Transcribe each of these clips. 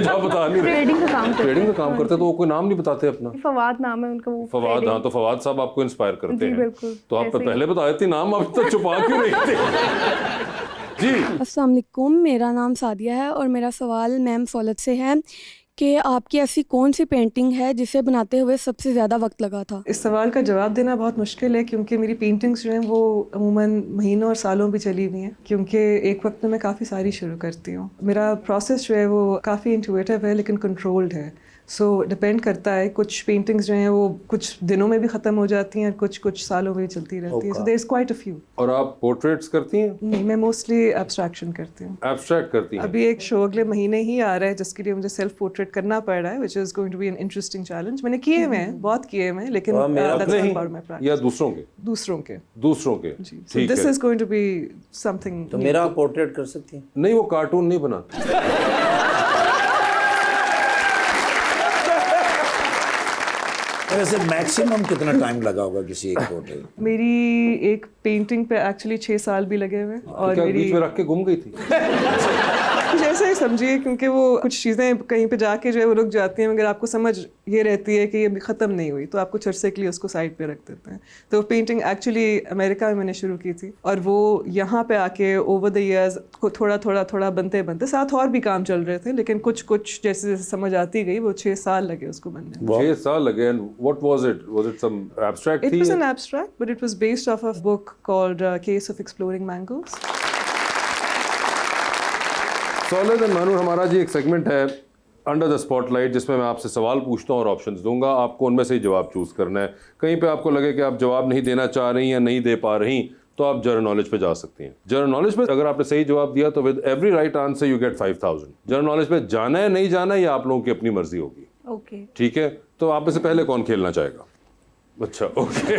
आप बता नहीं रहे। ट्रेडिंग का काम करते ट्रेडिंग का काम करते तो वो कोई नाम नहीं बताते अपना। फवाद नाम है उनका। वो फवाद, हाँ, तो फवाद साहब आपको इंस्पायर करते जी, हैं। बिल्कुल, तो आप ऐसे ही। पहले बता देती, नाम आप तो छुपा क्यों रही थी? जी अस्सलाम वालेकुम, मेरा नाम सादिया है और मेरा सवाल मैम सौलत से है कि आपकी ऐसी कौन सी पेंटिंग है जिसे बनाते हुए सबसे ज़्यादा वक्त लगा था? इस सवाल का जवाब देना बहुत मुश्किल है क्योंकि मेरी पेंटिंग्स जो हैं वो अमूमन महीनों और सालों भी चली हुई हैं, क्योंकि एक वक्त में मैं काफ़ी सारी शुरू करती हूँ। मेरा प्रोसेस जो है वो काफ़ी इंट्यूटिव है लेकिन कंट्रोल्ड है। सो डिपेंड करता है, कुछ पेंटिंग्स जो हैं वो कुछ दिनों में भी ख़त्म हो जाती हैं और कुछ सालों में भी चलती रहती है। So there is quite a few. और आप पोर्ट्रेट्स करती हैं? नहीं, मैं मोस्टली एब्स्ट्रैक्शन करती हूँ। एब्स्ट्रैक्ट करती हैं? अभी एक शो अगले महीने ही आ रहा है जिसके लिए मुझे सेल्फ पोर्ट्रेट करना पड़ रहा है, which is going to be an interesting challenge। मैंने किए हुए हैं, बहुत किए हुए हैं, लेकिन that's अपने not he part of my practice। या दूसरों के? दूसरों के दूसरों के, जी। So ठीक this है। is going to be something तो new। मेरा पोर्ट्रेट कर सकती हैं? नहीं, वो कार्टून नहीं बनाते। वैसे मैक्सिमम कितना टाइम लगा होगा किसी एक पोर्ट्रेट? मेरी एक पेंटिंग पे एक्चुअली 6 साल भी लगे हुए हैं। और क्या मेरी बीच में रख के गुम गई थी? जैसे ही समझिए, क्योंकि वो कुछ चीज़ें कहीं पे जाके जो है वो रुक जाती हैं, मगर आपको समझ ये रहती है कि ये अभी ख़त्म नहीं हुई, तो आप कुछ अरसे के लिए उसको साइड पे रख देते हैं। तो पेंटिंग एक्चुअली अमेरिका में मैंने शुरू की थी और वो यहाँ पे आके ओवर द ईयर्स को थोड़ा बनते बनते, साथ और भी काम चल रहे थे, लेकिन कुछ जैसे जैसे समझ आती गई, वो 6 साल लगे उसको बनने में। 6 साल लगे। And what was it? Was it some abstract It थी? was an abstract, but it was based off of a book called Case of Exploring Mangoes। सौलत एंड मानूर, हमारा जी एक सेगमेंट है अंडर द स्पॉटलाइट, जिसमें मैं आपसे सवाल पूछता हूँ और ऑप्शंस दूंगा, आपको उनमें से ही जवाब चूज करना है। कहीं पे आपको लगे कि आप जवाब नहीं देना चाह रही या नहीं दे पा रही, तो आप जनरल नॉलेज पे जा सकती हैं। जनरल नॉलेज पे अगर आपने सही जवाब दिया तो with every right answer you get 5000। General knowledge पे जाना है नहीं जाना है ये आप लोगों की अपनी मर्जी होगी। ओके, ठीक है, तो आप में से पहले कौन खेलना चाहेगा? अच्छा, ओके।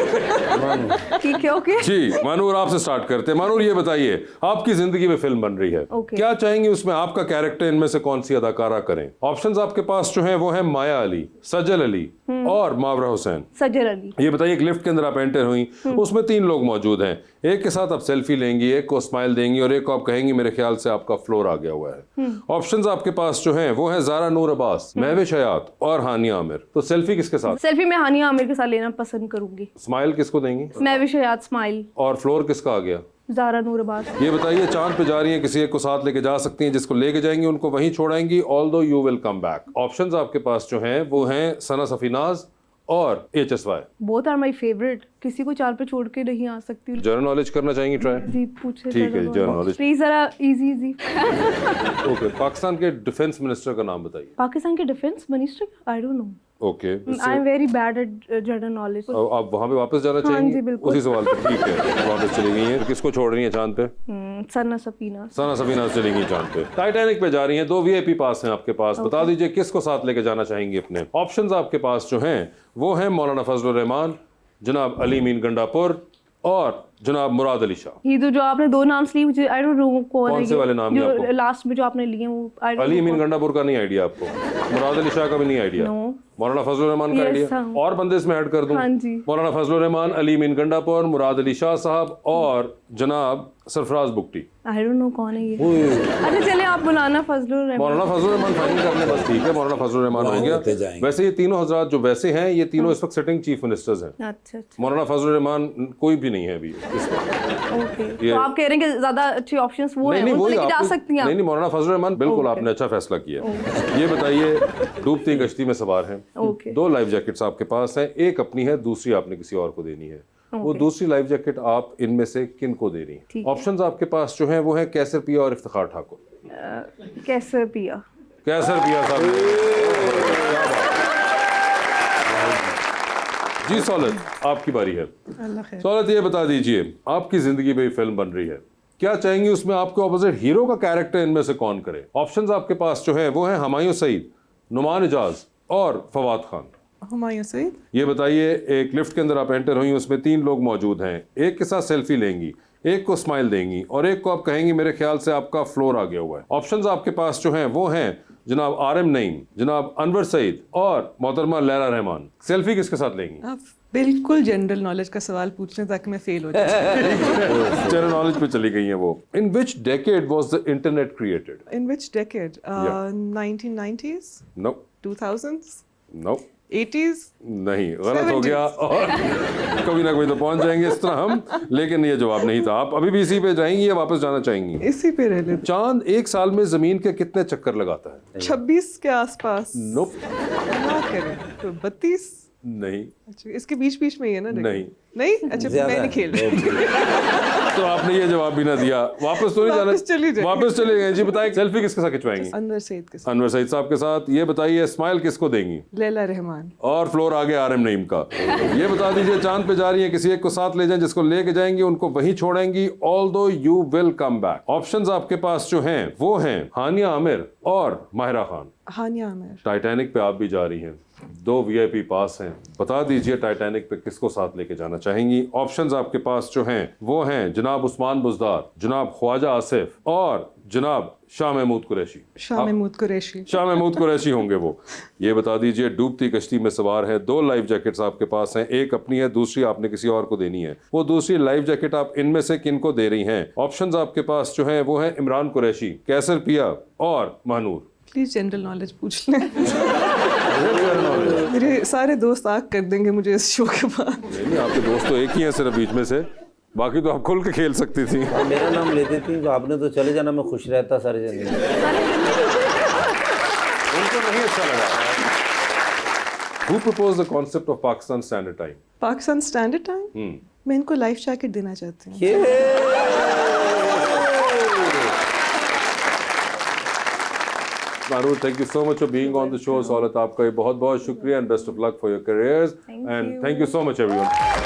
ठीक है, ओके। जी मानूर, आपसे स्टार्ट करते हैं। मानूर, ये बताइए, आपकी जिंदगी में फिल्म बन रही है, Okay. क्या चाहेंगे उसमें आपका कैरेक्टर इनमें से कौन सी अदाकारा करें? ऑप्शंस आपके पास जो हैं वो हैं माया अली, सजल अली और मावरा हुसैन। सजल अली। ये बताइए, एक लिफ्ट के अंदर आप एंटर हुई, उसमें 3 लोग मौजूद हैं, एक के साथ आप सेल्फी लेंगी, एक को स्माइल देंगी और एक को आप कहेंगी मेरे ख्याल से आपका फ्लोर आ गया हुआ है। ऑप्शंस आपके पास जो हैं वो हैं ज़ारा नूर अब्बास, महविश हयात और हानिया आमिर। तो सेल्फी किसके साथ? सेल्फी में हानिया आमिर के साथ लेना पसंद करूंगी। स्माइल किसको देंगी? मैं विशयात स्माइल। और फ्लोर किसका आ गया? ज़ारा नूर अब्बास। ये बताइए, चांद पे जा रही हैं, किसी एक को साथ लेके जा सकती हैं, जिसको लेके जाएंगी उनको वहीं छोड़ाएंगी, although you will come back. Options आपके पास जो हैं वो हैं सना सफीनाज और HSY। Both are my favourite. किसी को चार पे छोड़ के नहीं आ सकती। जनरल नॉलेज करना चाहेंगी ट्राई? जी, पूछे। ठीक है, जनरल नॉलेज। प्लीज जरा इजी। ओके, पाकिस्तान के डिफेंस मिनिस्टर का नाम बताइए। पाकिस्तान के defence minister, I don't know. Okay, I am very bad at general knowledge. आप वहाँ पे वापस जाना हाँ चाहेंगी? जी, बिल्कुल। उसी सवाल पे, ठीक है, वापस चली गई हैं। किसको छोड़ रही हैं चांद पे? सना सफीना। सना सफीना चली गई चांद पे। टाइटैनिक पे जा रही हैं, 2 VIP पास हैं आपके पास, बता दीजिए किसको साथ लेके जाना चाहेंगी अपने? ऑप्शंस आपके पास जो हैं वो हैं मौलाना फजलुर रहमान, जनाब अली मीन गंडापुर और जनाब मुराद अली शाह। ये तो जो आपने 2 नाम लिए, मुझे आई डोंट नो कौन से वाले नाम लिए आपको? लास्ट में जो आपने लिए वो अली मीन गंडापुर का नहीं आइडिया आपको? मुराद अली शाह का भी नहीं आइडिया? नो। मौलाना फजलुर रहमान का Yes, आइडिया? हाँ। और बंदे इसमें ऐड कर दूं? हाँ जी। मौलाना फजलुर रहमान, अली मीन गंडापुर, मुराद अली शाह साहब और जनाब Sarfaraz Bugti. I don't know कौन है ये। अच्छा चले, आप मौलाना फजलुर रहमान। मौलाना फजलुर रहमान फाइनल कर लें बस, ठीक है, मौलाना फजलुर रहमान हो होते गया। जाएंगे। वैसे ये तीनों हजरात जो वैसे हैं, ये तीनों इस वक्त सिटिंग चीफ मिनिस्टर्स हैं। अच्छा अच्छा, मौलाना फजलुर रहमान कोई भी नहीं है अभी इस वक्त। ओके। ये- तो आप कह रहे हैं कि ज्यादा अच्छे ऑप्शंस वो हैं, उनको वही लेके जा आपको- सकती हैं आप। नहीं, मौलाना फजलुर रहमान बिल्कुल, Okay. आपने अच्छा फैसला किया। ये बताइए, डूबती कश्ती में सवार हैं, Okay. 2 लाइफ जैकेट्स आपके पास हैं, एक अपनी है, दूसरी आपने किसी और को देनी है। वो दूसरी लाइफ जैकेट आप इनमें से किन को दे रही हैं? ठीक। ऑप्शंस आपके पास जो हैं वो हैं कैसर पिया और इफ्तिखार ठाकुर। कैसे पिया? कैसर पिया साहब। जी सौलत, आपकी बारी है। अल्लाह खैर। सौलत, ये बता दीजिए, आपकी जिंदगी में फिल्म बन रही है, क्या चाहेंगी उसमें आपके ऑपोजिट हीरो का कैरेक्टर इनमें से कौन करे? ऑप्शंस आपके पास जो है वो हैं हुमायूं सईद, नुमान इजाज और फवाद खान। हुमायूं सईद। ये बताइए, एक लिफ्ट के अंदर आप एंटर हुई, उसमें 3 लोग मौजूद हैं, एक के साथ सेल्फी लेंगी, एक को स्माइल देंगी और एक को आप कहेंगी मेरे ख्याल से आपका फ्लोर आ गया हुआ है। ऑप्शंस आपके पास जो हैं वो हैं जनाब आरएम नईम, जनाब अनवर सईद और मोहतरमा लैला रहमान। सेल्फी किसके साथ लेंगी? आप बिल्कुल जनरल नॉलेज का सवाल पूछ लें ताकि मैं फेल हो जाऊँ। जनरल नॉलेज पे चली गई हैं वो। In which decade was the internet created? In which decade? 1990s? No 2000s? No 80s? नहीं, गलत हो गया। और कभी ना कभी तो पहुंच जाएंगे इस तरह हम, लेकिन ये जवाब नहीं था। आप अभी भी इसी पे जाएंगी या वापस जाना चाहेंगी? इसी पे रह लेते। चांद एक साल में जमीन के कितने चक्कर लगाता है? 26 के आसपास। नोप, ना करें तो 32। नहीं अच्छा, इसके बीच बीच में ही है ना? नहीं। नहीं? अच्छा, ज्यादा मैं नहीं खेल रही। तो आपने ये जवाब भी ना दिया। वापस तो नहीं वापस चली जाना, जाएंगे। वापस चले गए जी। बताइए सेल्फी किसके साथ खिंचवाएंगी? अनवर सईद के साथ। अनवर सईद साहब के साथ। ये बताइए स्माइल किसको देंगी? लैला रहमान। और फ्लोर आगे आरएम नईम का। ये बता दीजिए चांद पे जा रही है, किसी एक को साथ ले जाएं, जिसको लेके जाएंगी उनको वहीं छोड़ेंगी। Although you will come back. Options आपके पास जो हैं वो हैं हानिया आमिर और माहिरा खान। हानिया आमिर। टाइटैनिक पे आप भी जा रही हैं, 2 वीआईपी पास हैं। बता दीजिए टाइटैनिक पे किसको साथ लेके जाना चाहेंगी? ऑप्शंस आपके पास जो हैं वो हैं जनाब उस्मान बुज़दार, जनाब ख्वाजा आसिफ और जनाब शाह महमूद कुरैशी। शाह महमूद कुरैशी। शाह महमूद कुरैशी होंगे वो। ये बता दीजिए डूबती कश्ती में सवार है, 2 लाइफ जैकेट्स आपके पास हैं, एक अपनी है, दूसरी आपने किसी और को देनी है। वो दूसरी लाइफ जैकेट आप इनमें से किनको दे रही हैं? ऑप्शंस आपके पास जो हैं वो हैं इमरान कुरैशी, कैसर पिया और महानूर। प्लीज जनरल नॉलेज पूछ लें। मेरे सारे दोस्त आग कर देंगे मुझे इस शो के बाद। नहीं, आपके दोस्त तो एक ही हैं सिर्फ बीच में से, बाकी तो आप खुल के खेल सकती थी। मेरा नाम लेती थी तो आपने तो चले जाना, मैं खुश रहता सारे जगह। उनको नहीं अच्छा लगा। Who proposed the concept of Pakistan Standard Time? Pakistan standard time. मैं इनको लाइफ जैकेट देना चाहती हूँ। Manur, thank you so much for being on the show. Saulat, आपका बहुत बहुत शुक्रिया and best of luck for your careers. And thank you so much everyone.